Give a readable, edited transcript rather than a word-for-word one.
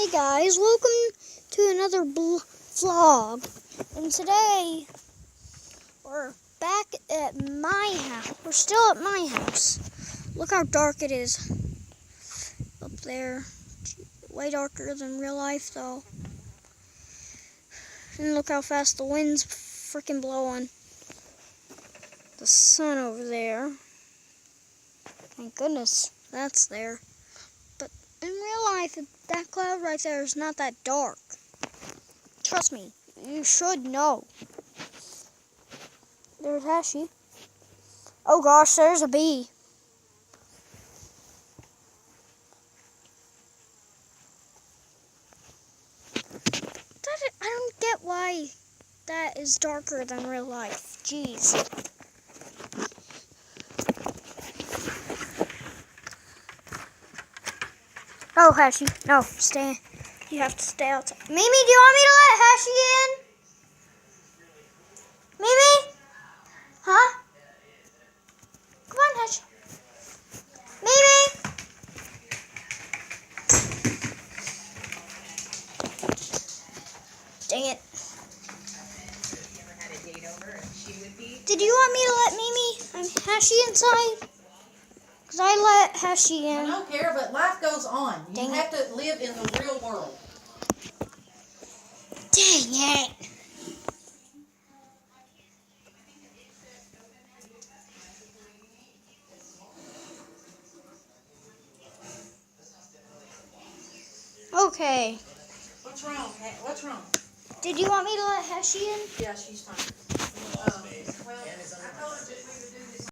Hey guys, welcome to another vlog. And today we're back at my house. We're still at my house. Look how dark it is up there. Way darker than real life though. And look how fast the wind's freaking blowing. The sun over there. Thank goodness that's there. But in real life, that cloud right there is not that dark. Trust me, you should know. There's Hashi. Oh gosh, there's a bee. I don't get why that is darker than real life. Jeez. Oh, Hashi, no, stay. You have to stay outside. Mimi, do you want me to let Hashi in? Mimi? Huh? Come on, Hashi. Mimi? Dang it. Did you want me to let Mimi and Hashi inside? Because I let Hashi in. I don't care, but life goes on. Dang You have to live in the real world. Dang it. Okay. What's wrong? What's wrong? Did you want me to let Hashi in? Yeah, she's fine. Well, I told her just leave it